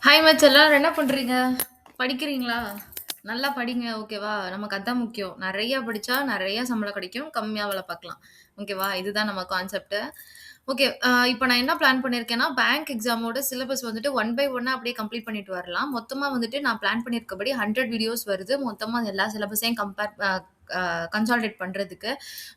Hi much எல்லாரும் என்ன பண்றீங்க? படிக்கிறீங்களா? நல்லா படிங்க ஓகேவா? நமக்கு அதான் முக்கியம். நெறைய படிச்சா நெறைய சம்பளம் கிடைக்கும். கம்மியா வேல பார்க்கலாம். ஓகேவா? இதுதான் நம்ம கான்செப்ட். ஓகே. இப்ப நான் என்ன பிளான் பண்ணியிருக்கேன்னா, பேங்க் எக்ஸாமோட சிலபஸ் வந்துட்டு ஒன் பை ஒன்னா அப்படியே கம்ப்ளீட் பண்ணிட்டு வரலாம். மொத்தமா வந்துட்டு நான் பிளான் பண்ணியிருக்கபடி 100 வீடியோஸ் வருது. மொத்தமா எல்லா சிலபஸையும் கம்பேர் அ அ கன்சாலிடேட் பண்றதுக்கு.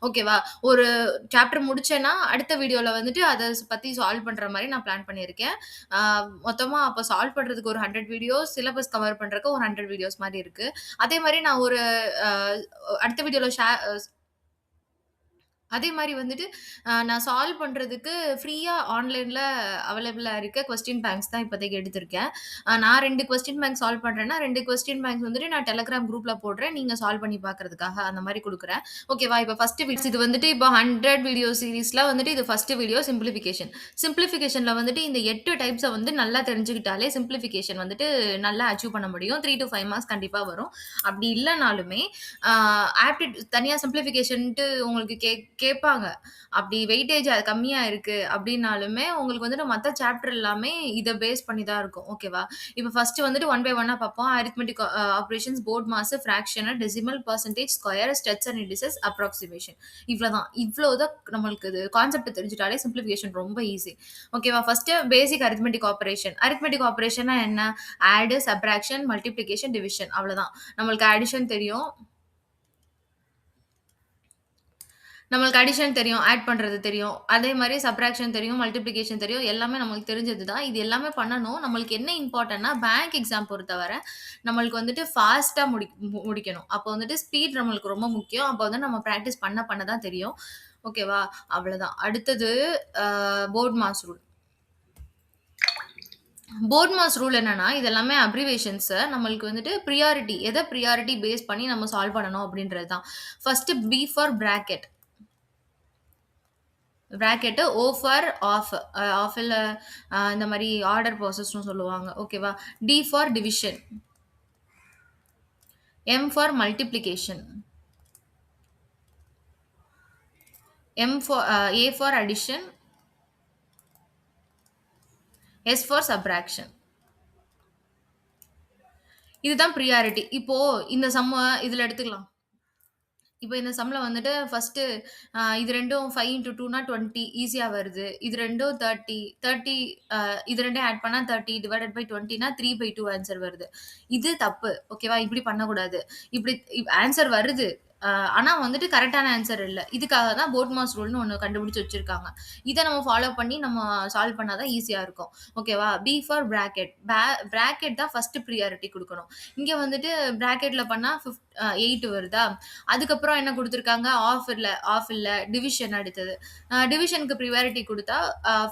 ஓகேவா? ஒரு சாப்டர் முடிச்சேன்னா, அடுத்த வீடியோல வந்துட்டு அத பத்தி சால்வ் பண்ற மாரி நான் பிளான் பண்ணியிருக்கேன். ஆ மொத்தமா அப்ப சால்வ் பண்றதுக்கு ஒரு 100 வீடியோஸ், சிலபஸ் கவர் பண்றதுக்கு ஒரு 100 வீடியோஸ் மாரி இருக்கு. அதே மாரி நான் ஒரு அ அடுத்த வீடியோல அதே மாரி வந்துட்டு, நான் சால்வ் பண்றதுக்கு ஃப்ரீயா ஆன்லைன்ல அவைலபிளா இருக்க கொஸ்டின் பேங்க்ஸ் தான் இப்போதைக்கு எடுத்திருக்கேன். நான் 2 கொஸ்டின் பேங்க் சால்வ் பண்றேன்னா, 2 கொஸ்டின் பேங்க்ஸ் வந்துட்டு நான் டெலகிராம் குரூப்ல போடுறேன். நீங்க சால்வ் பண்ணி பார்க்கறதுக்காக அந்த மாரி குடுக்குறேன். ஓகேவா? இப்ப ஃபர்ஸ்ட் இது வந்துட்டு இப்போ 100 வீடியோ சீரிஸ்ல வந்துட்டு இது ஃபர்ஸ்ட் வீடியோ சிம்ப்ளிஃபிகேஷன். சிம்ப்ளிஃபிகேஷன்ல வந்துட்டு இந்த 8 டைப்ஸ வந்து நல்லா தெரிஞ்சுக்கிட்டாலே சிம்ப்ளிஃபிகேஷன் வந்துட்டு நல்லா அச்சீவ் பண்ண முடியும். 3 டூ 5 மார்க்ஸ் கண்டிப்பா வரும். அப்படி இல்லனாலுமே, ஆ தனியா சிம்ப்ளிஃபிகேஷன்ட்டு உங்களுக்கு கேட்பாங்க. அப்படி வெயிட்டேஜ் அது கம்மியா இருக்கு அப்படின்னாலுமே, உங்களுக்கு வந்துட்டு மத்த சாப்டர் எல்லாமே இத பேஸ் பண்ணி தான் இருக்கும். ஓகேவா? இப்ப ஃபர்ஸ்ட் வந்துட்டு ஒன் பை ஒன்னா பார்ப்போம். Arithmetic operations, BODMAS, fraction, decimal, percentage, square, steps and indices, approximation. இவ்வளதான். இவ்வளோதான் நம்மளுக்கு இது கான்செப்ட் தெரிஞ்சுட்டாலே சிம்ப்ளிஃபிகேஷன் ரொம்ப ஈஸி. ஓகேவா? First basic arithmetic operation. Arithmetic ஆப்பரேஷன்னா என்ன? ஆட், சப்ட்ராக்ஷன், மல்டிப்ளிகேஷன், டிவிஷன் அவ்வளதான். நம்மளுக்கு அடிஷன் தெரியும். நம்மளுக்கு அடிஷன் தெரியும், ஆட் பண்றது தெரியும். அதே மாரி சப்ட்ராக்ஷன் தெரியும், மல்டிப்ளிகேஷன் தெரியும். எல்லாமே நம்மளுக்கு தெரிஞ்சது தான். இது எல்லாமே பண்ணணும். நம்மளுக்கு என்ன இம்பார்ட்டன்ட்னா, பேங்க் எக்ஸாம் பொறுத்தவர, நம்மளுக்கு வந்துட்டு ஃபாஸ்ட்டா முடிக்கணும். அப்போ வந்துட்டு ஸ்பீட் நம்மளுக்கு ரொம்ப முக்கியம். அப்போ வந்து நம்ம பிராக்டிஸ் பண்ண பண்ண தான் தெரியும். ஓகேவா? அவ்வளதான். அடுத்தது BODMAS rule. BODMAS rule என்னன்னா, இது எல்லாமே அப்ரிவேஷன்ஸ நம்மளுக்கு வந்துட்டு எத பிரியாரிட்டி பேஸ் பண்ணி நம்ம சால்வ் பண்ணணும் அப்படின்றது தான். First B for bracket. Bracket O for of. ஆஃப்ல இந்த மாரி ஆர்டர் ப்ராசஸ்ன்னு சொல்லுவாங்க. ஓகேவா? D for division. M for multiplication. A for addition. S for subtraction. இதுதான் பிரியாரிட்டி. இப்போ இந்த சம்ம இதுல எடுத்துக்கலாம். இப்ப இந்த சம்ல வந்துட்டு ஃபர்ஸ்ட்டு இது 2ம் 5 இன்டூ 2னா 20 ஈஸியா வருது. இது 2ம் 30 30 இது 2யும் ஆட் பண்ணா 30 டிவைடட் பை 20னா 3/2 ஆன்ஸர் வருது. இது தப்பு. ஓகேவா? இப்படி பண்ணக்கூடாது. இப்படி ஆன்ஸர் வருது. அ ஆனா வந்துட்டு கரெக்ட்டான ஆன்ஸர் இல்ல. இதுக்காக தான் போர்ட் மாஸ் ரூல்ன்னு ஒண்ணு கண்டுபிடிச்சு வச்சிருக்காங்க. இத நம்ம ஃபாலோ பண்ணி நம்ம சால்வ் பண்ணா தான் ஈஸியா இருக்கும். ஓகேவா? B for bracket. பிராக்கெட் தான் ஃபர்ஸ்ட் பிரியாரிட்டி குடுக்கணும். இங்க வந்துட்டு பிராக்கெட்ல பண்ணா 8 வருதா? அதுக்கப்புறம் என்ன குடுத்துருக்காங்க? ஆஃப் இல்ல. டிவிஷன் அடுத்தது. டிவிஷனுக்கு பிரியாரிட்டி குடுத்தா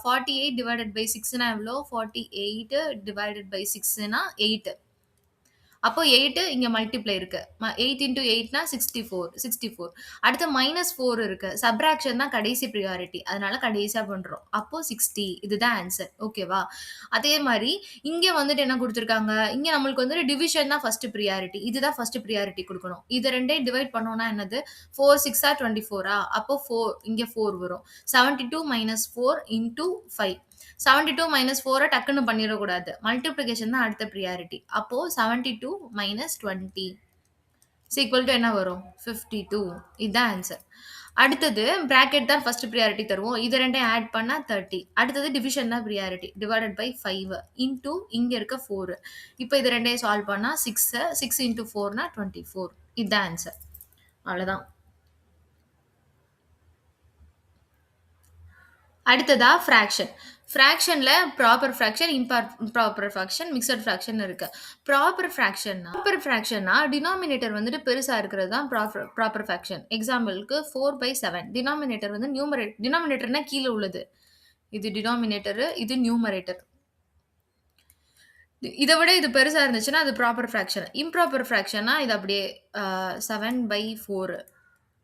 48 டிவைடட் பை 6னா எவ்வளோ? 48 டிவைடட் பை 6னா 8. அப்போ 8 இங்க மல்டிப்ளை இருக்கு. 8 இன்டூ 8னா 64 64. அடுத்து -4 இருக்கு. சப்ட்ராக்ஷன் தான் கடைசி பிரியாரிட்டி. அதனால கடைசியா பண்றோம். அப்போ 60 இதுதான் ஆன்ஸர். ஓகேவா? அதே மாரி இங்க வந்துட்டு என்ன குடுத்துருக்காங்க? இங்க நம்மளுக்கு வந்துட்டு டிவிஷன் தான் ஃபர்ஸ்ட் பிரியாரிட்டி. இதுதான் ஃபர்ஸ்ட் பிரியாரிட்டி குடுக்கணும். இத 2யும் டிவைட் பண்ணோம்னா என்னது? 4 6ஆ 24ஆ? அப்போ 4 4 வரும். 72 4 இன்டூ 5. 72 4 டக்குன்னு பண்ணிறக்கூடாது. மல்டிப்ளிகேஷன் தான் அடுத்த பிரியாரிட்டி. அப்போ 72 20 இஸ் ஈக்குவல் டூ என்ன வரும்? 52 இதான் ஆன்ஸர். அடுத்தது பிராக்கெட் தான் ஃபர்ஸ்ட் பிரியாரிட்டி தருவோம். இது 2யும் ஆட் பண்ணா 30. அடுத்தது டிவிஷன் தான் பிரியாரிட்டி. டிவைடட் பை 5 இன்டூ இங்க இருக்க 4. இப்ப இது 2யும் சால்வ் பண்ணா 6 இன்டூ 4னா 24. இதான் ஆன்ஸர். அவ்வளதான். அடுத்ததா ஃபிராக்ஷன். ஃபிராக்ஷன்ல proper fraction, improper fraction, mixed fraction இருக்கு. ப்ராப்பர் ஃபிராக்ஷன்னா டினாமினேட்டர் வந்துட்டு பெருசா இருக்கிறது தான் ப்ராப்பர் ஃபிராக்ஷன். எக்ஸாம்பிள்க்கு 4/7 டினாமினேட்டர் வந்து டினாமினேட்டர்னா கீழ உள்ளது. இது டினாமினேட்டரு, இது நியூமரேட்டர். இத விட இது பெருசா இருந்துச்சுன்னா, அது ப்ராப்பர் ஃபிராக்ஷன். இம்ப்ராப்பர் ஃபிராக்ஷன்னா இது அப்படியே 7/4.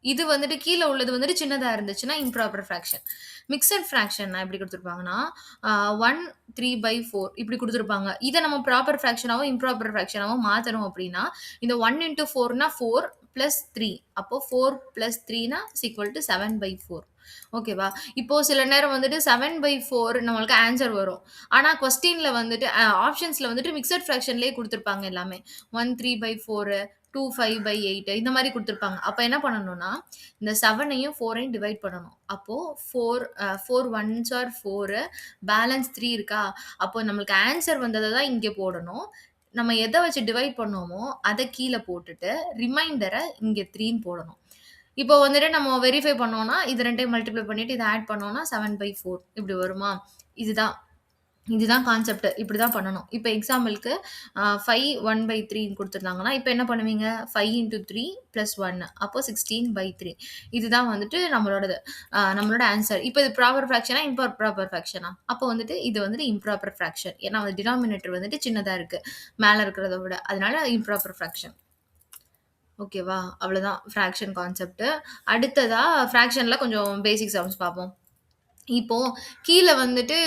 இது வந்துட்டு கீழ உள்ளது வந்துட்டு சின்னதா இருந்துச்சுன்னா, இம்ப்ராப்பர் ஃபிராக்ஷன். மிக்ஸ்ட் ஃபிராக்ஷன்னா எப்படி குடுத்துருப்பாங்கன்னா, 1 3/4 இப்படி குடுத்துருப்பாங்க. இத நம்ம ப்ராப்பர் ஃபிராக்ஷனாவோ, இம்ப்ராப்பர் ஃபிராக்ஷனாவோ மாத்தணும் அப்படின்னா, இந்த 1 இன்டூ 4னா 4 பிளஸ் 3. அப்போ 4 பிளஸ் 3னா இஸ் ஈக்குவல் டூ 7/4. ஓகேவா? இப்போ சில நேரம் வந்துட்டு 7/4 நம்மளுக்கு ஆன்ஸர் வரும். ஆனா கொஸ்டின்ல வந்துட்டு ஆப்ஷன்ஸ்ல வந்துட்டு மிக்ஸ்ட் ஃபிராக்ஷன்லேயே குடுத்துருப்பாங்க எல்லாமே. 1 3/4 2 5/8 இந்த மாரி குடுத்துருப்பாங்க. அப்ப என்ன பண்ணணும்னா, இந்த 7யும் 4யும் டிவைட் பண்ணணும். அப்போ 4 ஒன்ஸ் ஆர் 4 பேலன்ஸ் 3 இருக்கா? அப்போ நம்மளுக்கு ஆன்ஸர் வந்தத தான் இங்க போடணும். நம்ம எத வச்சு டிவைட் பண்ணோமோ, அத கீழ போட்டுட்டு, ரிமைண்டர இங்க 3ன்னு போடணும். இப்போ வந்துட்டு நம்ம வெரிஃபை பண்ணோம்னா, இது 2யும் மல்டிப்ளை பண்ணிட்டு இத ஆட் பண்ணோம்னா 7/4 இப்படி வருமா? இதுதான் இதுதான் கான்செப்ட். இப்படிதான் பண்ணணும். இப்ப எக்ஸாம்பிள்க்கு 5 1/3ன்னு குடுத்துருந்தாங்கன்னா, இப்ப என்ன பண்ணுவீங்க? 5 இன்டூ 3 பிளஸ் 1 அப்போ 16/3 இதுதான் வந்துட்டு நம்மளோடது. நம்மளோட ஆன்ஸர். இப்ப இது ப்ராப்பர் ஃபிராக்ஷனா? இம்ப்ராப்பர் ஃபிராக்ஷனா? அப்போ வந்துட்டு இது வந்துட்டு இம்ப்ராப்பர் ஃபிராக்ஷன். ஏன்னா டினாமினேட்டர் வந்துட்டு சின்னதா இருக்கு. மேல இருக்கிறத விட. அதனால இம்ப்ராப்பர் ஃபிராக்ஷன். ஓகேவா? அவ்வளோதான் ஃபிராக்ஷன் கான்செப்ட். அடுத்ததா ஃபிராக்ஷன்ல கொஞ்சம் பேசிக் சம்ஸ் பார்ப்போம். இப்போ கீழ வந்துட்டு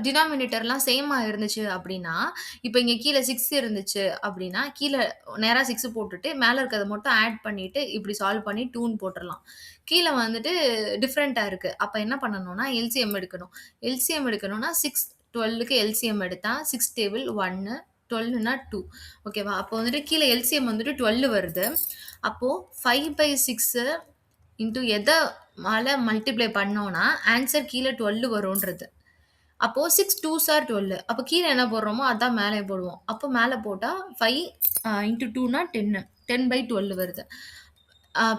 டினாமினேட்டர்லாம் சேமா இருந்துச்சு அப்டின்னா, இப்ப இங்க கீழ 6 இருந்துச்சு அப்டின்னா, கீழ நேரா 6 போட்டுட்டு, மேல இருக்கிறத மட்டும் ஆட் பண்ணிட்டு, இப்டி சால்வ் பண்ணி 2ன்னு போட்டுறலாம். கீழ வந்துட்டு டிஃபரண்டா இருக்கு. அப்ப என்ன பண்ணணும்னா, எல்சிஎம் எடுக்கணும். எல்சிஎம் எடுக்கணும்னா 6 12க்கு எல்சிஎம் எடுத்தா 6 டேபிள் 1 12ன்னா 2 ஓகேவா? அப்போ வந்துட்டு கீழ எல்சிஎம் வந்துட்டு 12 வருது. அப்போ 5/6 இன்டூ எத ஆல மல்டிப்ளை பண்ணோம்னா, ஆன்ஸர் கீழ 12 வரும்ன்றது. அப்போ 6 2ஸ் ஆர் 12. அப்ப கீழ என்ன போடுறோமோ, அதான் மேலயும் போடுவோம். அப்போ மேல போட்டா 5 இன்டூ 2ன்னா 10 10/12 வருது.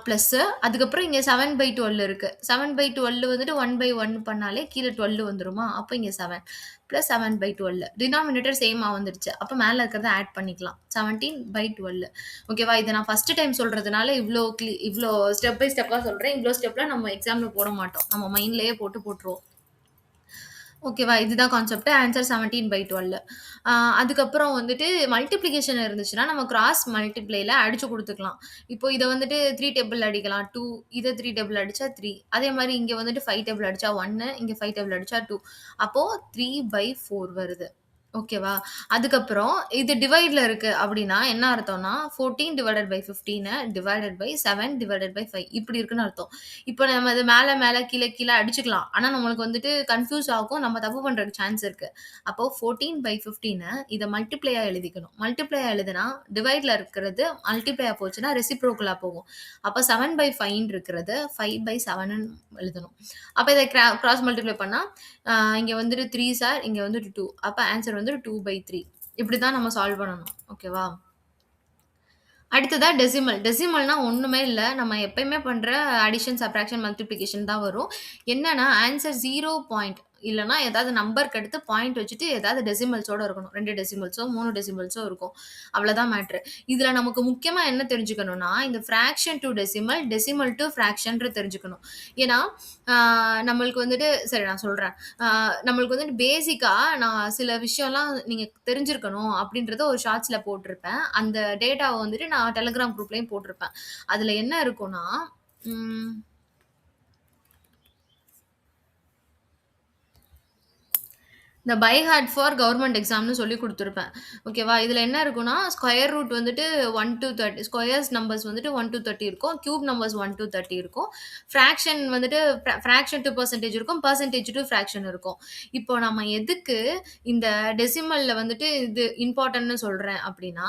பிளஸ்ஸு அதுக்கப்புறம் இங்க 7/12 இருக்கு. 7/12 வந்துட்டு 1/1 பண்ணாலே கீழ 12 வந்துருமா? அப்ப இங்க 7 பிளஸ் 7/12 டினாமினேட்டர் சேமா வந்துருச்சு. அப்ப மேல இருக்கிறத ஆட் பண்ணிக்கலாம். 17/12 ஓகேவா? இத நான் ஃபர்ஸ்ட் டைம் சொல்றதுனால இவ்ளோ ஸ்டெப் பை ஸ்டெப்பா சொல்றேன். இவ்ளோ ஸ்டெப்லாம் நம்ம எக்ஸாம்ல போட மாட்டோம். நம்ம மைண்ட்லயே போட்டுருவோம். ஓகேவா? இதுதான் கான்செப்ட். ஆன்ஸர் 17/12. அ அதுக்கப்புறம் வந்துட்டு மல்டிப்ளிகேஷன் இருந்துச்சுன்னா, நம்ம கிராஸ் மல்டிப்ளைல அடிச்சு குடுத்துக்கலாம். இப்போ இத வந்துட்டு 3 டேபிள் அடிக்கலாம். 2 இத 3 டேபிள் அடிச்சா 3. அதே மாரி இங்க வந்துட்டு 5 டேபிள் அடிச்சா 1 இங்க 5 டேபிள் அடிச்சா 2. அப்போ 3/4 வருது. ஓகேவா? அதுக்கப்புறம் இது டிவைட்ல இருக்கு அப்டின்னா என்ன அர்த்தம்னா, 14/15 டிவைடட் பை 7 டிவைடட் பை 5 இப்டி இருக்குன்னு அர்த்தம். இப்ப நம்ம இது மேல, மேல, கீழ, கீழ அடிச்சுக்கலாம். ஆனா, நம்மளுக்கு வந்துட்டு கன்ஃப்யூஸ் ஆகும். நம்ம தப்பு பண்றதுக்கு சான்ஸ் இருக்கு. அப்போ 14/15 இத மல்டிப்ளையா எழுதிக்கணும். மல்டிப்ளையா எழுதுனா, டிவைட்ல இருக்கிறது மல்டிப்ளையா போச்சுன்னா, ரெசிப்ரோக்கலா போகும். அப்ப 7/5 இருக்கிறது 5/7ன்னு எழுதணும். அப்ப இத கிராஸ் மல்டிப்ளை பண்ணா, இங்க வந்துட்டு 3 சார், இங்க வந்துட்டு 2. அப்ப ஆன்ஸர் வந்து 2/3. இப்படி தான் நம்ம சால்வ் பண்ணணும். ஓகேவா? அடுத்ததா டெசிமல். டெசிமல்னா ஒண்ணுமே இல்ல. நம்ம எப்பயுமே பண்ற அடிஷன், சப்ட்ராக்ஷன், மல்டிப்ளிகேஷன் தான் வரும். என்னன்னா ஆன்ஸர் 0 பாயிண்ட் இல்லன்னா ஏதாவது நம்பருக்கு அடுத்து பாயிண்ட் வச்சுட்டு ஏதாவது டெசிமல்ஸோட இருக்கணும். 2 டெசிமல்ஸோ, 3 டெசிமல்ஸோ இருக்கும். அவ்வளோதான் மேட்ரு. இதுல நமக்கு முக்கியமா என்ன தெரிஞ்சுக்கணும்னா, இந்த fraction to decimal, decimal to ஃபிராக்ஷன்ற தெரிஞ்சுக்கணும். ஏன்னா, ஆ நம்மளுக்கு வந்துட்டு சரி நான் சொல்றேன். ஆ நம்மளுக்கு வந்துட்டு பேசிக்கா நான் சில விஷயம்லாம் நீங்க தெரிஞ்சிருக்கணும் அப்படின்றத ஒரு ஷார்ட்ஸ்ல போட்டிருப்பேன். அந்த டேட்டாவ வந்துட்டு நான் டெலிகிராம் குரூப்லயும் போட்டிருப்பேன். அதுல என்ன இருக்கும்னா, ம் இந்த பை ஹார்ட் ஃபார் கவர்ன்மென்ட் எக்ஸாம்னு சொல்லி குடுத்துருப்பேன். ஓகேவா? இதுல என்ன இருக்கும்னா, ஸ்கொயர் ரூட் வந்துட்டு 1 டூ 30 ஸ்கொயர்ஸ் நம்பர்ஸ் வந்துட்டு 1 டூ 30 இருக்கும். கியூப் நம்பர்ஸ் 1 டூ 30 இருக்கும். ஃபிராக்ஷன் வந்துட்டு ஃபிராக்ஷன் டூ பெர்சன்டேஜ் இருக்கும். பெர்சன்டேஜ் டூ ஃபிராக்ஷன் இருக்கும். இப்போ நம்ம எதுக்கு இந்த டெசிமல்ல வந்துட்டு இது இம்பார்ட்டன்ட்ன்னு சொல்றேன் அப்டின்னா,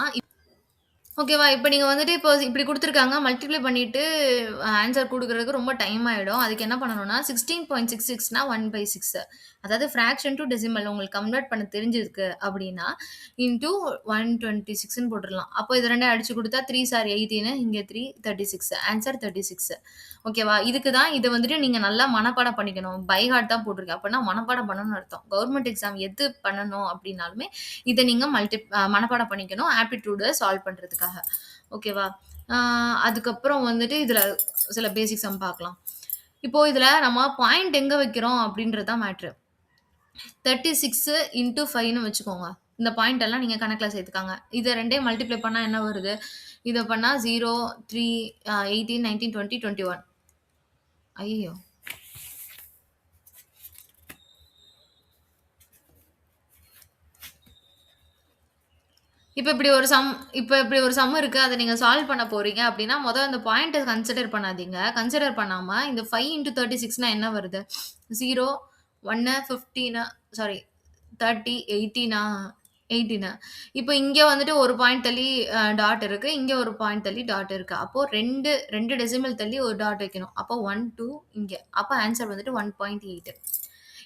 ஓகேவா? இப்ப நீங்க வந்துட்டு இப்போ இப்டி குடுத்துருக்காங்க. மல்டிப்ளை பண்ணிட்டு ஆன்ஸர் குடுக்குறதுக்கு ரொம்ப டைம் ஆயிடும். அதுக்கு என்ன பண்ணணும்னா 16.66னா 1/6 அதாவது ஃபிராக்ஷன் டூ டெசிமல் உங்களுக்கு கன்வெர்ட் பண்ண தெரிஞ்சிருக்கு அப்டின்னா, இன்டூ 126ன்னு போட்டுறலாம். அப்போ இது 2யும் அடிச்சு குடுத்தா 3 சார் 18 இங்க 3 36 ஆன்ஸர் 36 ஓகேவா? இதுக்கு தான் இத வந்துட்டு நீங்க நல்லா மனப்பாடம் பண்ணிக்கணும். பை ஹார்ட் தான் போட்டிருக்கேன். அப்பன்னா மனப்பாடம் பண்ணணும்னு அர்த்தம். கவர்ன்மென்ட் எக்ஸாம் எது பண்ணணும் அப்டின்னாலுமே, இத நீங்க மனப்பாடம் பண்ணிக்கணும். ஆப்டிட்யூட சால்வ் பண்றதுக்காக. ஓகேவா? ஆ அதுக்கப்புறம் வந்துட்டு இதுல சில பேசிக் சம் பார்க்கலாம். இப்போ இதுல நம்ம பாயிண்ட் எங்க வைக்கிறோம் அப்டின்றது தான் மேட்ரு. 36 இன்டூ 5ன்னு வச்சுக்கோங்க. இந்த பாயிண்ட் எல்லாம் நீங்க கணக்குல சேர்த்துக்கங்க. இத 2யும் மல்டிப்ளை பண்ணா என்ன வருது? இத பண்ணா 0, 3, 18, 19, 20, 21 ஐயய்யோ! இப்ப இப்படி ஒரு சம் இப்ப இப்படி ஒரு சம் இருக்கு. அத நீங்க சால்வ் பண்ண போறீங்க அப்படின்னா, அந்த பாயிண்ட்ட கன்சிடர் பண்ணாதீங்க. கன்சிடர் பண்ணாம இந்த 5 இன்டூ 36னா என்ன வருது? 0, 1, 15 சாரி 30, 18 18 இப்ப இங்க வந்துட்டு ஒரு பாயிண்ட் தள்ளி டாட் இருக்கு. இங்க ஒரு பாயிண்ட் தள்ளி டாட் இருக்கு. அப்போ 2 டெசிமல் தள்ளி ஒரு டாட் வைக்கணும். அப்போ 1, 2 இங்க. அப்ப ஆன்ஸர் வந்துட்டு 1.8.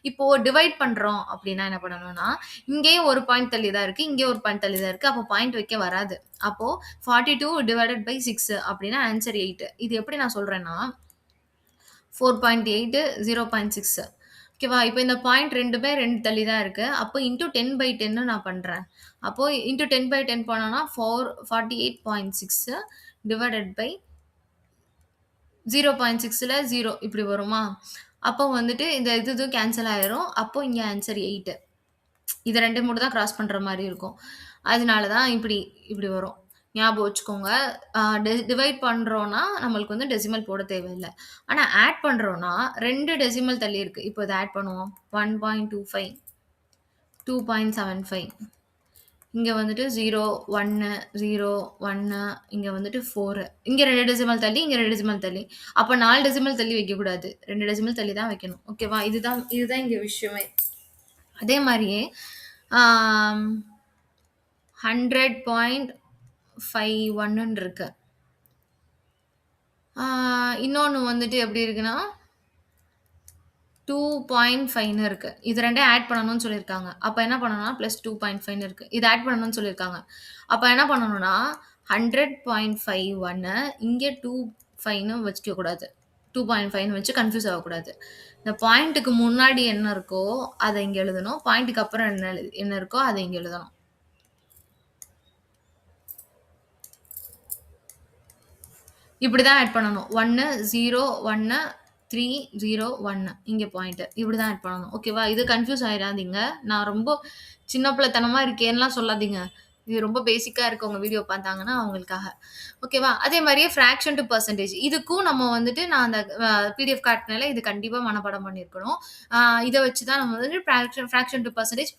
இப்போ டிவைட் பண்றோம் அப்படின்னா என்ன பண்ணணும்னா, இங்கேயும் ஒரு பாயிண்ட் தள்ளி தான் இருக்கு. இங்கேயும் ஒரு பாயிண்ட் தள்ளி தான் இருக்கு. அப்போ பாயிண்ட் வைக்க வராது. அப்போ 42 டிவைடட் பை 6 அப்படின்னா ஆன்ஸர் 8. இது எப்படி நான் சொல்றேன்னா 4.8 0.6 ஓகேவா? இப்ப இந்த பாயிண்ட் 2மே 2 தள்ளி தான் இருக்கு. அப்போ இன்டூ 10/10 நான் பண்றேன். அப்போ இன்டூ 10/10 பண்ணோம்னா 48.6 டிவைடட் பை 0.6ல 0 இப்படி வருமா? அப்போ வந்துட்டு இந்த இதுவும் கேன்சல் ஆயிரும். அப்போ இங்க ஆன்ஸர் 8. இது 2 மட்டும் தான் கிராஸ் பண்ற மாரி இருக்கும். அதனால தான் இப்படி இப்படி வரும். ஞாபகம் வச்சுக்கோங்க. டிவைட் பண்றோம்னா, நம்மளுக்கு வந்து டெசிமல் போட தேவையில்ல. ஆனா ஆட் பண்றோம்னா, 2 டெசிமல் தள்ளி இருக்கு. இப்போ இத ஆட் பண்ணுவோம். 1.25, 2.75 இங்க வந்துட்டு 0, 1, 0, 1 இங்க வந்துட்டு 4 இங்க 2 டெசிமல் தள்ளி, இங்க 2 டெசிமல் தள்ளி. அப்ப 4 டெசிமல் தள்ளி வைக்கக்கூடாது. 2 டெசிமல் தள்ளி தான் வைக்கணும். ஓகேவா? இதுதான் இதுதான் இங்க விஷயமே. அதே மாரியே ஆம் 100.51ன்னு இருக்கு. இன்னொன்னு வந்துட்டு எப்படி இருக்குன்னா, 2.5ன்னு இருக்கு. இது 2யும் ஆட் பண்ணணும்னு சொல்லியிருக்காங்க. அப்ப என்ன பண்ணணும்னா, +2.5ன்னு இருக்கு. இத ஆட் பண்ணணும்னு சொல்லியிருக்காங்க. அப்ப என்ன பண்ணணும்னா, 100.51 இங்க 25ன்னு வச்சுக்க கூடாது. 2.5ன்னு வச்சு கன்ஃப்யூஸ் ஆகக்கூடாது. இந்த பாயிண்ட்டுக்கு முன்னாடி என்ன இருக்கோ, அத இங்க எழுதணும். பாயிண்ட்டுக்கு அப்புறம் என்ன இருக்கோ, அத இங்க எழுதணும். இப்படிதான் ஆட் பண்ணணும். 1, 0, 1, 3, 0, 1 இங்க பாயிண்ட். இப்படிதான் ஆட் பண்ணணும். ஓகேவா? இது கன்ஃப்யூஸ் ஆயிராதீங்க. நான் ரொம்ப சின்ன பிள்ளைத்தனமா இருக்கேன்லாம் சொல்லாதீங்க. இது ரொம்ப பேசிக்கா இருக்கு. உங்க வீடியோ பார்த்தாங்கன்னா அவங்களுக்காக. ஓகேவா? அதே மாரியே ஃபிராக்ஷன் டூ பெர்சன்டேஜ். இதுக்கும் நம்ம வந்துட்டு நான் அந்த பிடிஎஃப் காட்டுனேன்ல, இது கண்டிப்பா மனப்பாடம் பண்ணியிருக்கணும். அ இத வச்சு தான் நம்ம வந்துட்டு fraction to percentage,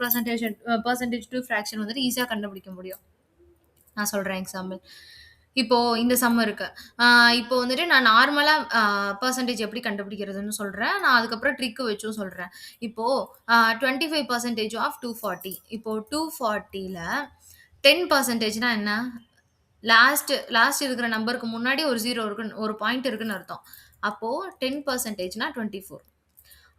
percentage to fraction வந்துட்டு ஈஸியா கண்டுபிடிக்க முடியும். நான் சொல்றேன் எக்ஸாம்பிள். இப்போ இந்த சம் இருக்கு. ஆ இப்போ வந்துட்டு நான் நார்மலா பெர்சன்டேஜ் எப்படி கண்டுபிடிக்கிறதுன்னு சொல்றேன். நான் அதுக்கப்புறம் ட்ரிக் வச்சும் சொல்றேன். இப்போ 25% ஆஃப் 240. இப்போ 240ல 10%னா என்ன? லாஸ்ட் இருக்கிற நம்பருக்கு முன்னாடி ஒரு 0 இருக்குன்னு ஒரு பாயிண்ட் இருக்குன்னு அர்த்தம். அப்போ 10%னா 24.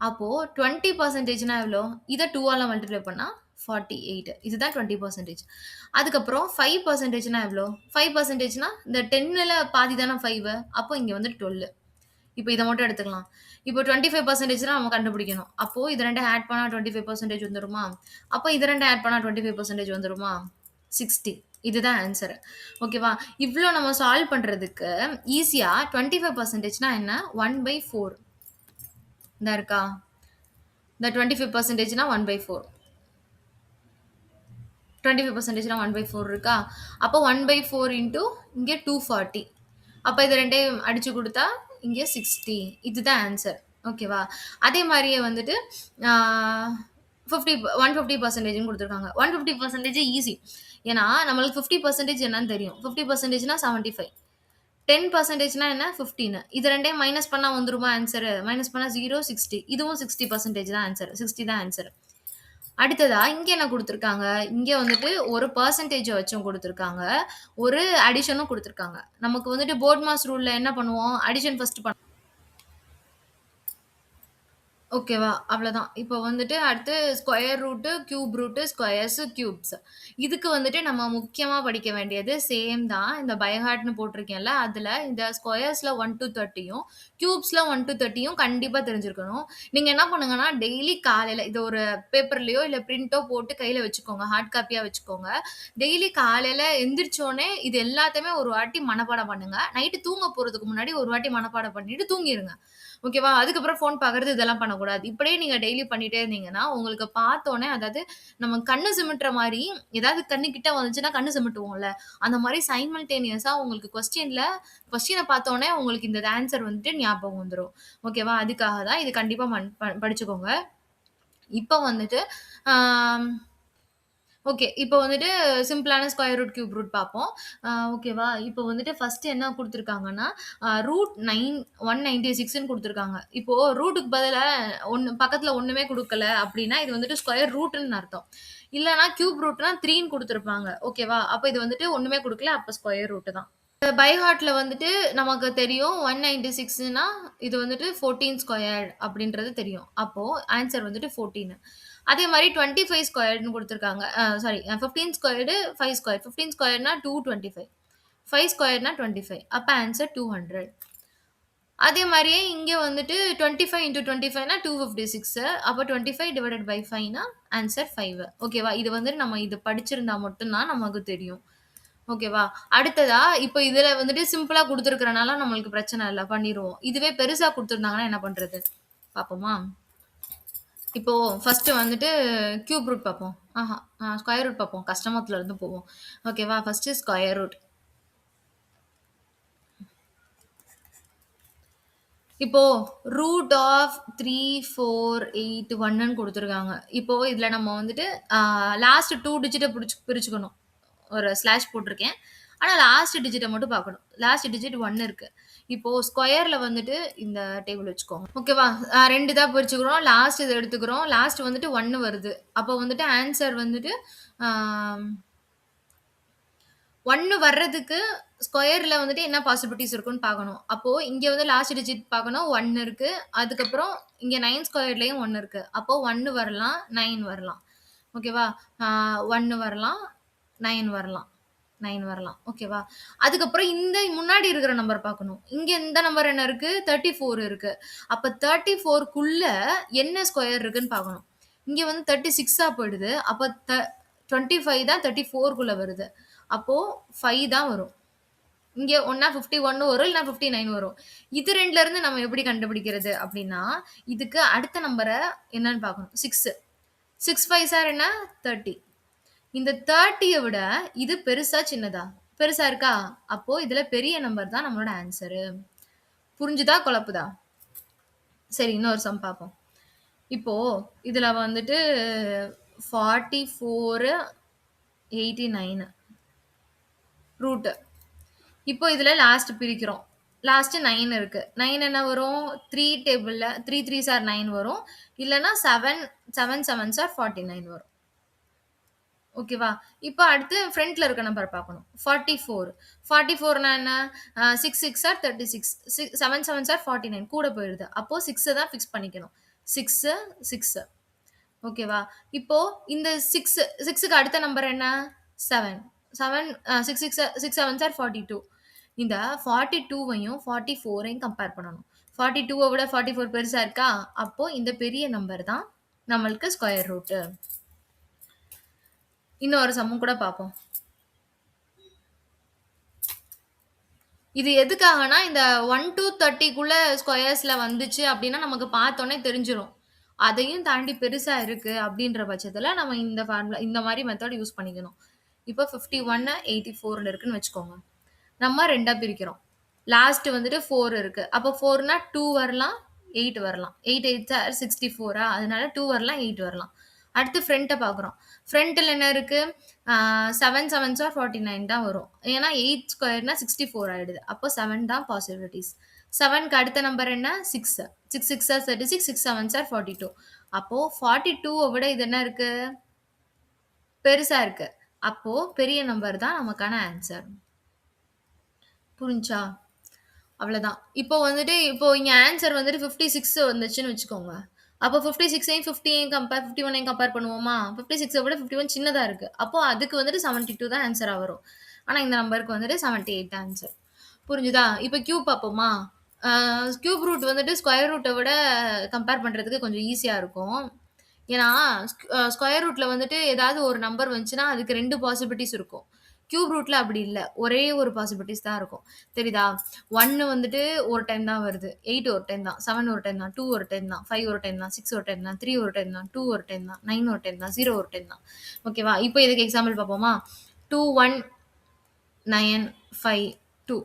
அப்போ 20%னா எவ்வளோ? இத 2ஆல மல்டிப்ளை பண்ணா 48. இதுதான் 20%. அதுக்கப்புறம் 5%னா எவ்வளோ? 5%னா இந்த 10ல பாதி தானே 5. அப்போ இங்க வந்து 12. இப்ப இத மட்டும் எடுத்துக்கலாம். இப்போ 25%னா நம்ம கண்டுபிடிக்கணும். அப்போ இது 2 ஆட் பண்ணா 25% வந்துருமா? அப்போ இது 2 ஆட் பண்ணா 25% வந்துருமா? 60. இதுதான் ஆன்ஸர். ஓகேவா? இவ்ளோ நம்ம சால்வ் பண்றதுக்கு ஈஸியா 25%னா என்ன? 1/4 இந்தா இருக்கா? இந்த 25%னா 1/4. 25%னா 1/4 இருக்கா? அப்போ 1/4 இன்டூ இங்க 240. அப்ப இது 2யும் அடிச்சு குடுத்தா, இங்க 60. இதுதான் ஆன்ஸர். ஓகேவா? அதே மாரியே வந்துட்டு ஆ 50 150%ன்னு குடுத்துருக்காங்க. 150% ஈஸி. ஏன்னா, நம்மளுக்கு 50% என்னன்னு தெரியும். 50%னா 75. 10%னா என்ன? 15. இது 2யும் மைனஸ் பண்ணா வந்துருமா ஆன்ஸரு? மைனஸ் பண்ணா 0, 60. இதுவும் 60% தான் ஆன்ஸர். 60 தான் ஆன்ஸர். அடுத்ததா இங்க என்ன குடுத்துருக்காங்க? இங்க வந்துட்டு ஒரு பெர்சன்டேஜ வச்சும் குடுத்துருக்காங்க. ஒரு அடிஷனும் குடுத்துருக்காங்க. நமக்கு வந்துட்டு போர்ட் மாஸ் ரூல்ல என்ன பண்ணுவோம்? அடிஷன் ஃபர்ஸ்ட் ஓகேவா? அவ்வளதான். இப்போ வந்துட்டு அடுத்து square route, cube route, squares, cubes. இதுக்கு வந்துட்டு நம்ம முக்கியமா படிக்க வேண்டியது சேம் தான். இந்த பை ஹார்ட்ன்னு போட்டிருக்கேன்ல, அதுல இந்த ஸ்கொயர்ஸ்ல 1 டூ 30யும், கியூப்ஸ்ல 1 டூ 30யும் கண்டிப்பா தெரிஞ்சிருக்கணும். நீங்க என்ன பண்ணுங்கன்னா, டெய்லி காலையில இது ஒரு பேப்பர்லயோ, இல்ல பிரிண்டோ போட்டு கையில வச்சுக்கோங்க. ஹார்ட் காப்பியா வச்சுக்கோங்க. டெய்லி காலையில எந்திரிச்சோனே இது எல்லாத்தையுமே ஒரு வாட்டி மனப்பாடம் பண்ணுங்க. நைட்டு தூங்க போறதுக்கு முன்னாடி ஒரு வாட்டி மனப்பாடம் பண்ணிட்டு தூங்கிருங்க. ஓகேவா? அதுக்கப்புறம் ஃபோன் பார்க்கறது இதெல்லாம் பண்ணக்கூடாது. இப்படியே நீங்க டெய்லி பண்ணிட்டே இருந்தீங்கன்னா, உங்களுக்கு பார்த்தோனே அதாவது நம்ம கண்ணு சிமிட்டுற மாரி, ஏதாவது கண்ணு கிட்ட வந்துச்சுன்னா கண்ணு சிமிட்டுவோம்ல, அந்த மாரி சைமல்டேனியஸா உங்களுக்கு கொஸ்டின பார்த்தோனே உங்களுக்கு இந்த ஆன்சர் வந்துட்டு ஞாபகம் வந்துரும். ஓகேவா? அதுக்காக தான் இது கண்டிப்பா படிச்சுக்கோங்க. இப்ப வந்துட்டு, ஆம் ஓகே. இப்போ வந்துட்டு சிம்பிளான ஸ்கொயர் ரூட், கியூப் ரூட் பார்ப்போம். ஓகேவா? இப்போ வந்துட்டு ஃபர்ஸ்ட் என்ன குடுத்துருக்காங்கன்னா, ரூட் 196ன்னு குடுத்துருக்காங்க. இப்போ ரூட்டுக்கு பதிலா 1 பக்கத்துல ஒண்ணுமே குடுக்கல அப்டின்னா, இது வந்துட்டு ஸ்கொயர் ரூட்ன்னு அர்த்தம். இல்லன்னா கியூப் ரூட்னா 3ன்னு குடுத்துருப்பாங்க. ஓகேவா? அப்ப இது வந்துட்டு ஒண்ணுமே குடுக்கல. அப்ப ஸ்கொயர் ரூட் தான். பை ஹார்ட்ல வந்துட்டு நமக்கு தெரியும் 196ன்னா இது வந்துட்டு 14 ஸ்கொயர்ட் அப்படின்றது தெரியும். அப்போ ஆன்ஸர் வந்துட்டு 14. அதே மாரி 25 ஸ்கொயர்ட்ன்னு குடுத்துருக்காங்க. Sorry 15 squared, 5 square. 15 ஸ்கொயர்ட்னா 225. 5 ஸ்கொயர்ட்னா 25. அப்ப ஆன்ஸர் 200. அதே மாரியே இங்க வந்துட்டு 25 இன்டூ 25னா 256. அப்ப 25 டிவைடட் பை 5னா ஆன்ஸர் 5. ஓகேவா? இது வந்துட்டு நம்ம இது படிச்சிருந்தா மட்டும் தான் நமக்கு தெரியும். ஓகேவா? அடுத்ததா, இப்ப இதுல வந்துட்டு சிம்பிளா குடுத்துருக்கிறனால நம்மளுக்கு பிரச்சனை இல்ல. பண்ணிருவோம். இதுவே பெருசா குடுத்துருந்தாங்கன்னா என்ன பண்றது? பாப்போமா? இப்போ ஃபர்ஸ்ட் வந்துட்டு கியூப் ரூட் பாப்போம். ஸ்கொயர் ரூட் பாப்போம். கஷ்டமத்துல இருந்து போவோம். ஓகேவா? First square root. இப்போ ரூட் ஆஃப் 3, 4, 8, 1ன்னு குடுத்துருக்காங்க. இப்போ இதுல நம்ம வந்துட்டு லாஸ்ட் 2 டிஜிட்ட பிரிச்சுக்கணும். ஒரு ஸ்லாஷ் போட்டிருக்கேன். ஆனா லாஸ்ட் டிஜிட்ட மட்டும் பார்க்கணும். லாஸ்ட் டிஜிட் 1 இருக்கு. இப்போ ஸ்கொயர்ல வந்துட்டு இந்த டேபிள் வச்சுக்கோங்க. ஓகேவா? 2 இதா பிரிச்சுக்கிறோம். லாஸ்ட் இத எடுத்துக்கிறோம். லாஸ்ட் வந்துட்டு 1 வருது. அப்போ வந்துட்டு ஆன்ஸர் வந்துட்டு ஆ 1 வர்றதுக்கு ஸ்கொயர்ல வந்துட்டு என்ன பாசிபிலிட்டீஸ் இருக்குன்னு பார்க்கணும். அப்போ இங்க வந்து லாஸ்ட் டிஜிட் பார்க்கணும். 1 இருக்கு. அதுக்கப்புறம் இங்க 9 ஸ்கொயர்லயும் 1 இருக்கு. அப்போ 1 வரலாம், 9 வரலாம். ஓகேவா? 1 வரலாம், 9 வரலாம். 9 வரலாம். ஓகேவா? அதுக்கப்புறம் இந்த முன்னாடி இருக்கிற நம்பர் பார்க்கணும். இங்க இந்த நம்பர் என்ன இருக்கு? 34 இருக்கு. அப்ப 34க்குள்ள என்ன ஸ்கொயர் இருக்குன்னு பார்க்கணும். இங்க வந்து 36ஆ போயிடுது. அப்ப 25 தான் 34க்குள்ள வருது. அப்போ 5 தான் வரும். இங்க ஒண்ணா 51 வரும், இல்லன்னா 59 வரும். இது 2ல இருந்து நம்ம எப்படி கண்டுபிடிக்கிறது அப்படின்னா, இதுக்கு அடுத்த நம்பர என்னன்னு பார்க்கணும். 6. 6 5 ஆர் என்ன? 30. இந்த 30ய விட இது பெருசா, சின்னதா? பெருசா இருக்கா? அப்போ இதுல பெரிய நம்பர் தான் நம்மளோட ஆன்ஸரு. புரிஞ்சுதா? குழப்புதா? சரி இன்னொரு சம் பார்ப்போம். இப்போ இதுல வந்துட்டு 44, 89 ரூட். இப்போ இதுல லாஸ்ட் பிரிக்கிறோம். லாஸ்ட் 9 இருக்கு. 9 என்ன வரும்? 3 டேபிள்ல 3 3s ஆர் 9 வரும். இல்லன்னா 7 7 7s ஆர் 49 வரும். ஓகேவா? இப்ப அடுத்து ஃப்ரண்ட்ல இருக்க நம்பர் பார்க்கணும். 44. 44னா என்ன? 6 6 ஆர் 36. 7 7s ஆர் 49 கூட போயிடுது. அப்போ 6 தான் ஃபிக்ஸ் பண்ணிக்கணும். 6 6. ஓகேவா? இப்போ இந்த 6க்கு அடுத்த நம்பர் என்ன? 7. 7 6 6 6 7s ஆர் 42. இந்த 42வையும் 44யும் கம்பேர் பண்ணணும். 42வ விட 44 பெருசா இருக்கா? அப்போ இந்த பெரிய நம்பர் தான் நம்மளுக்கு ஸ்கொயர் ரூட். இன்னொரு சம்மும் கூட பார்ப்போம். இது எதுக்காகன்னா, இந்த 1 டூ 30க்குள்ள ஸ்கொயர்ஸ்ல வந்துச்சு அப்டின்னா, நமக்கு பார்த்தோனே தெரிஞ்சிரும். அதையும் தாண்டி பெருசா இருக்கு அப்டின்ற பட்சத்துல, நம்ம இந்த ஃபார்முலா இந்த மாரி மெத்தட் யூஸ் பண்ணிக்கணும். இப்போ 51 84ல இருக்குன்னு வச்சுக்கோங்க. நம்ம 2ஆ பிரிக்கிறோம். லாஸ்ட் வந்துட்டு 4 இருக்கு. அப்போ 4னா 2 வரலாம், 8 வரலாம். 8 8 ஆர் 64 அதனால 2 வரலாம், 8 வரலாம். அடுத்து ஃப்ரண்ட்ட பார்க்குறோம். ஃப்ரண்ட்ல என்ன இருக்கு? 7 7s ஆர் 49 தான் வரும். ஏன்னா 8 ஸ்கொயர்னா 64 ஆயிடுது. அப்போ 7 தான் பாசிபிலிட்டீஸ். 7க்கு அடுத்த நம்பர் என்ன? 6. 6 6 ஆர் 36, 6 7s ஆர் 42. அப்போ 42வ விட இது என்ன இருக்கு? பெருசா இருக்கு. அப்போ பெரிய நம்பர் தான் நமக்கான ஆன்ஸர். புரிஞ்சா? அவ்வளதான். இப்போ வந்துட்டு இப்போ இங்க ஆன்ஸர் வந்துட்டு 56 வந்துச்சுன்னு வச்சுக்கோங்க. அப்போ 56ஐயும் 50யும் 51ஐயும் கம்பேர் பண்ணுவோமா? 56 விட 51 சின்னதா இருக்கு. அப்போ அதுக்கு வந்துட்டு 72 தான் ஆன்ஸரா வரும். ஆனா இந்த நம்பருக்கு வந்துட்டு 78 ஆன்ஸர். புரிஞ்சுதா? இப்போ கியூப் பார்ப்போமா? ஆ கியூப் ரூட் வந்துட்டு ஸ்கொயர் ரூட்ட விட கம்பேர் பண்றதுக்கு கொஞ்சம் ஈஸியா இருக்கும். ஏன்னா, ஸ்கொயர் ரூட்ல வந்துட்டு ஏதாவது ஒரு நம்பர் வந்துச்சுன்னா, அதுக்கு 2 பாசிபிலிட்டீஸ் இருக்கும். கியூப் ரூட்ல அப்படி இல்ல. ஒரே ஒரு பாசிபிலிட்டீஸ் தான் இருக்கும். தெரியுதா? 1 வந்துட்டு ஒரு டைம் தான் வருது. 8 ஒரு டைம் தான். 7 ஒரு டைம் தான். 2 ஒரு டைம் தான். 5 ஒரு டைம் தான். 6 ஒரு டைம் தான். 3 ஒரு டைம் தான். 2 ஒரு டைம் தான். 9 ஒரு டைம் தான். 0 ஒரு டைம் தான். ஓகேவா? இப்போ இதுக்கு எக்ஸாம்பிள் பார்ப்போமா? 2 1 9 5 2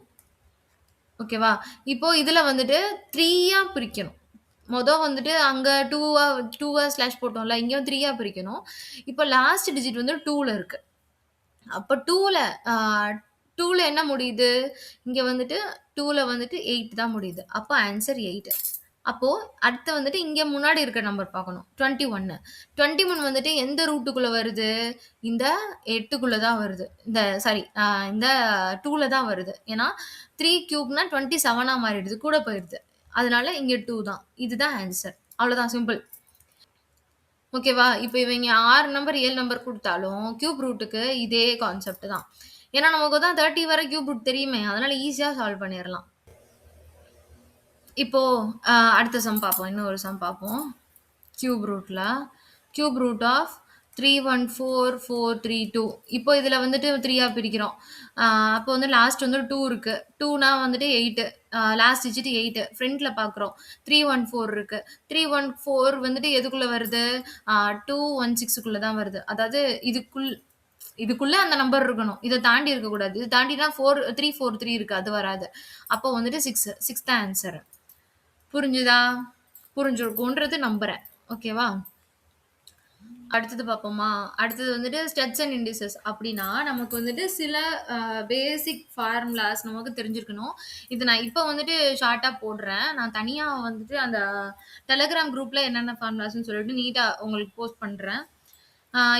ஓகேவா? இப்போ இதுல வந்துட்டு 3யா பிரிக்கணும். வந்துட்டு அங்க 2வா ஸ்லாஷ் போட்டோம்ல. இங்கேயும் 3யா பிரிக்கணும். இப்போ லாஸ்ட் டிஜிட் வந்து 2ல இருக்கு. அப்ப 2ல ஆ 2ல என்ன முடியுது? இங்க வந்துட்டு 2ல வந்துட்டு 8 தான் முடியுது. அப்ப ஆன்ஸர் 8. அப்போ அடுத்து வந்துட்டு இங்க முன்னாடி இருக்க நம்பர் பார்க்கணும். 21. 21 வந்துட்டு எந்த ரூட்டுக்குள்ள வருது? இந்த 8க்குள்ள தான் வருது. இந்த சாரி இந்த 2ல தான் வருது. ஏன்னா 3 கியூப்னா 27ஆ மாறிடுது. கூட போயிடுது. அதனால இங்க 2 தான். இதுதான் ஆன்ஸர். அவ்வளோதான் சிம்பிள். ஓகேவா? இப்ப இவைங்க 6 நம்பர், 7 நம்பர் குடுத்தாலும், கியூப் ரூட்டுக்கு இதே கான்செப்ட் தான். ஏன்னா, நமக்கு தான் 30 வரை கியூப் ரூட் தெரியுமே. அதனால ஈஸியா சால்வ் பண்ணிறலாம். இப்போ அடுத்த சம் பார்ப்போம். இன்னொரு சம் பார்ப்போம். கியூப் ரூட்ல. Cube root of 314432. இப்போ இதுல வந்துட்டு 3ஆ பிரிக்கிறோம். அப்போ வந்து லாஸ்ட் வந்து 2 இருக்கு. 2னா வந்துட்டு 8. Last digit 8. ஃப்ரண்ட்ல பார்க்குறோம். 314 இருக்கு. 314 வந்துட்டு எதுக்குள்ள வருது? 216க்குள்ள தான் வருது. அதாவது இதுக்குள்ள அந்த நம்பர் இருக்கணும். இத தாண்டி இருக்கக்கூடாது. இது தாண்டினா 343 இருக்கு. அது வராது. அப்போ வந்துட்டு 6 தான் ஆன்ஸர். புரிஞ்சுதா? புரிஞ்சிருக்கும்ன்றது நம்புறேன். ஓகேவா? அடுத்தது பார்ப்போமா? அடுத்தது வந்துட்டு ஸ்டெப்ஸ் அண்ட் இண்டிசஸ் அப்டின்னா, நமக்கு வந்துட்டு சில பேசிக் ஃபார்முலாஸ் நமக்கு தெரிஞ்சிருக்கணும். இது நான் இப்ப வந்துட்டு ஷார்ட்டா போடுறேன். நான் தனியா வந்துட்டு அந்த டெலகிராம் குரூப்ல என்னென்ன ஃபார்முலாஸ்ன்னு சொல்லிட்டு நீட்டா உங்களுக்கு போஸ்ட் பண்றேன்.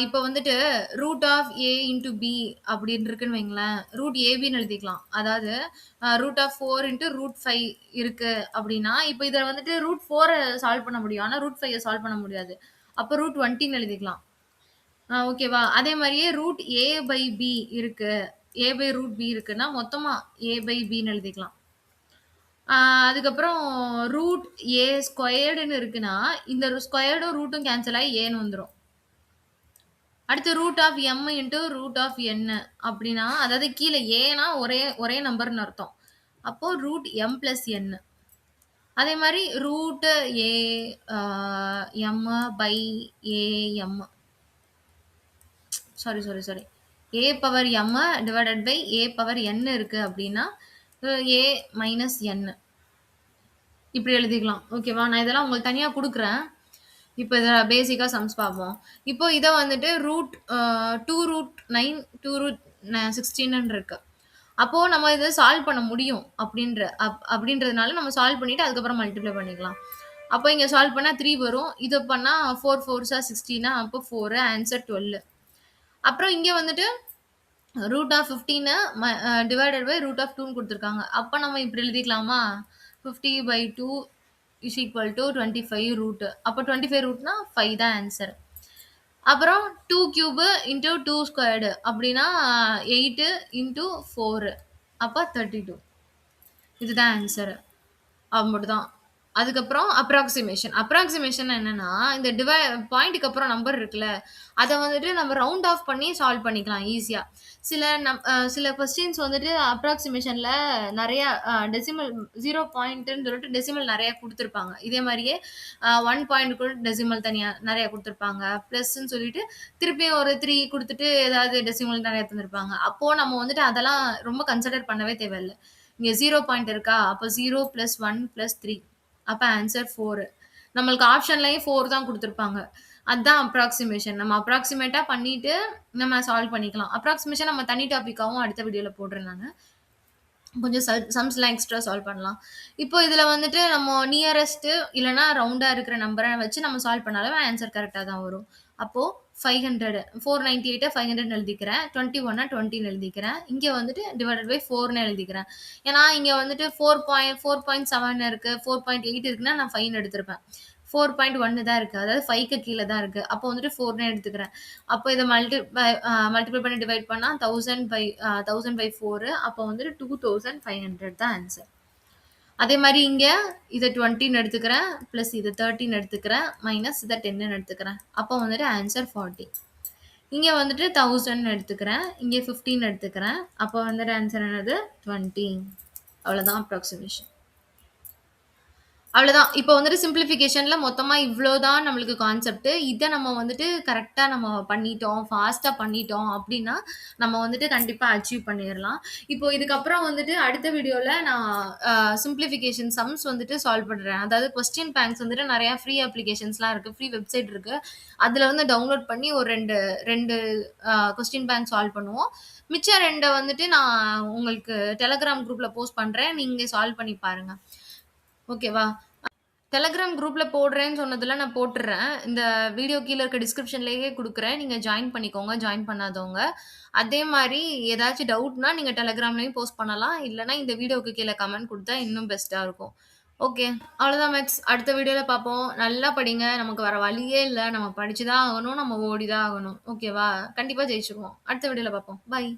இப்ப வந்துட்டு root of A into B அப்படின்னு இருக்குன்னு வைங்களேன். ரூட் ஏபின்னு எழுதிக்கலாம். அதாவது ரூட் ஆஃப் 4 இன்டு ரூட் 5 இருக்கு அப்படின்னா, இப்ப இத வந்துட்டு ரூட் 4 சால்வ் பண்ண முடியும். ஆனா ரூட் 5 சால்வ் பண்ண முடியாது. அப்ப ரூட் 20ன்னு எழுதிக்கலாம். ஓகேவா? அதே மாரியே ரூட் ஏ பை பி இருக்கு. ஏ பை ரூட் பி இருக்குன்னா, மொத்தமா ஏ பை பின்னு எழுதிக்கலாம். ஆ அதுக்கப்புறம் ரூட் ஏ ஸ்கொயர்டுன்னு இருக்குன்னா, இந்த ஸ்கொயர்டும் ரூட்டும் கேன்சல் ஆயி ஏன்னு வந்துரும். அடுத்து root of m into root of n அப்படின்னா, அதாவது கீழ ஏன்னா ஒரே ஒரே நம்பர்ன்னு அர்த்தம். அப்போ ரூட் எம் பிளஸ் என். அதே மாரி root a a m by a m. Sorry. A power m divided by a power n இருக்கு அப்படின்னா, ஏ மைனஸ் என். இப்படி எழுதிக்கலாம். ஓகேவா? நான் இதெல்லாம் உங்களுக்கு தனியா குடுக்குறேன். இப்ப இத பேசிக்கா சம்ஸ் பார்ப்போம். இப்போ இத வந்துட்டு ரூட் 2√9 இருக்கு. அப்போ நம்ம இத சால்வ் பண்ண முடியும் அப்படின்றதுனால நம்ம சால்வ் பண்ணிட்டு அதுக்கப்புறம் மல்டிப்ளை பண்ணிக்கலாம். அப்போ இங்க சால்வ் பண்ணா 3 வரும். இத பண்ணா 4 4 16 அப்போ 4 ஆன்சர் 12. அப்புறம் இங்க வந்துட்டு root of 15 divided by root of 2ன்னு குடுத்துருக்காங்க. அப்ப நம்ம இப்படி எழுதிக்கலாமா? 50/2 இஸ் ஈக்குவல் டூ 25 ரூட். அப்ப 25 ரூட்னா 5 தான் ஆன்சர். அப்புறம் 2 கியூப் இன்டூ 2 ஸ்கொயர்டு அப்படின்னா 8 இன்டூ 4 அப்ப 32. இதுதான் ஆன்சர். மட்டும். அதுக்கப்புறம் அப்ராக்ஸிமேஷன் என்னன்னா, இந்த பாயிண்ட்க்கு அப்புறம் நம்பர் இருக்குல்ல, அத வந்துட்டு நம்ம ரவுண்ட் ஆஃப் பண்ணி சால்வ் பண்ணிக்கலாம் ஈஸியா. சில கொஸ்டின்ஸ் வந்துட்டு அப்ராக்ஸிமேஷன்ல நெறைய டெசிமல் 0 பாயிண்ட்ன்னு சொல்லிட்டு டெசிமல் நெறைய குடுத்துருப்பாங்க. இதே மாரியே 1 பாயிண்ட்க்கு டெசிமல் தனியா நெறைய குடுத்துருப்பாங்க. பிளஸ்ன்னு சொல்லிட்டு திருப்பியும் ஒரு 3 குடுத்துட்டு ஏதாவது டெசிமல் நெறைய தந்திருப்பாங்க. அப்போ நம்ம வந்துட்டு அதெல்லாம் ரொம்ப கன்சிடர் பண்ணவே தேவையில்ல. இங்க 0 பாயிண்ட் இருக்கா? அப்ப 0 + 1 + 3 அப்ப ஆன்சர் 4. நம்மளுக்கு ஆப்ஷன்லயும் 4 தான் குடுத்துருப்பாங்க. அதான் அப்ராக்ஸிமேஷன். நம்ம அப்ராக்ஸிமேட்டா பண்ணிட்டு நம்ம சால்வ் பண்ணிக்கலாம். அப்ராக்ஸிமேஷன் நம்ம தனி டாபிக்காவும் அடுத்த வீடியோல போடுறேன் நானு. கொஞ்சம் சம்ஸ்லாம் எக்ஸ்ட்ரா சால்வ் பண்ணலாம். இப்போ இதுல வந்துட்டு நம்ம நியரஸ்ட் இல்லன்னா ரவுண்டா இருக்கிற நம்பர வச்சு நம்ம சால்வ் பண்ணாலும் ஆன்சர் கரெக்ட்டா தான் வரும். அப்போ 500 498 500ன்னு எழுதிக்கிறேன். 21 20ன்னு எழுதிக்கிறேன். இங்க வந்துட்டு டிவைடட் பை 4ன்னு எழுதிக்கிறேன். ஏன்னா இங்க வந்துட்டு 4.7 இருக்கு, 4.8 இருக்குன்னா நான் 5ன்னு எடுத்திருப்பேன். 4.1 தான் இருக்கு. அதாவது 5க்கு கீழ தான் இருக்கு. அப்போ வந்துட்டு 4ன்னு எடுத்துக்கிறேன். அப்போ இத மல்டிபிள் பண்ணி டிவைட் பண்ணா 1000/4 அப்போ வந்துட்டு 2500 தான் ஆன்சர். அதே மாரி இங்க இத 20ன்னு எடுத்துக்கிறேன். பிளஸ் இத 30ன்னு எடுத்துக்கிறேன். மைனஸ் இத 10ன்னு எடுத்துக்கிறேன். அப்போ வந்துட்டு ஆன்சர் 40. இங்க வந்துட்டு 1000ன்னு எடுத்துக்கிறேன். இங்க 15 எடுத்துக்கிறேன். அப்போ வந்துட்டு ஆன்சர் என்னது? 20. அவ்வளோதான் அப்ராக்ஸிமேஷன். அவ்வளதான். இப்ப வந்துட்டு சிம்ப்ளிஃபிகேஷன்ல மொத்தமா இவ்ளோ தான் நம்மளுக்கு கான்செப்ட். இத நம்ம வந்துட்டு கரெக்ட்டா நம்ம பண்ணிட்டோம், ஃபாஸ்ட்டா பண்ணிட்டோம் அப்டின்னா, நம்ம வந்துட்டு கண்டிப்பா அச்சீவ் பண்ணிறலாம். இப்போ இதுக்கப்புறம் வந்துட்டு அடுத்த வீடியோல நான் அ சிம்ப்ளிஃபிகேஷன் சம்ஸ் வந்துட்டு சால்வ் பண்றேன். அதாவது கொஸ்டின் பேங்க்ஸ் வந்துட்டு நெறைய ஃப்ரீ அப்ளிகேஷன்ஸ்லாம் இருக்கு. ஃப்ரீ வெப்சைட் இருக்கு. அதுல வந்து டவுன்லோட் பண்ணி ஒரு 2 கொஸ்டின் பேங்க் சால்வ் பண்ணுவோம். மிச்ச 2 வந்துட்டு நான் உங்களுக்கு Telegram குரூப்ல போஸ்ட் பண்றேன். நீங்க சால்வ் பண்ணி பாருங்க. ஓகேவா? Telegram குரூப்ல போடுறேன்னு சொன்னதெல்லாம் நான் போட்டுர்றேன். இந்த வீடியோ கீழ இருக்க டிஸ்கிரிப்ஷன்லேயே குடுக்குறேன். நீங்க ஜாயின் பண்ணிக்கோங்க, ஜாயின் பண்ணாதவங்க. அதே மாரி ஏதாச்சும் டவுட்னா நீங்க Telegramலயும் போஸ்ட் பண்ணலாம். இல்லன்னா இந்த வீடியோக்கு கீழ கமெண்ட் குடுத்தா இன்னும் பெஸ்ட்டா இருக்கும். ஓகே. அவ்வளோதான் மேக்ஸ். அடுத்த வீடியோல பார்ப்போம். நல்லா படிங்க. நமக்கு வேற வழியே இல்ல. நம்ம படிச்சு தான் ஆகணும். நம்ம ஓடி தான் ஆகணும். ஓகேவா? கண்டிப்பா ஜெயிச்சுருவோம். அடுத்த வீடியோல பார்ப்போம். பாய்.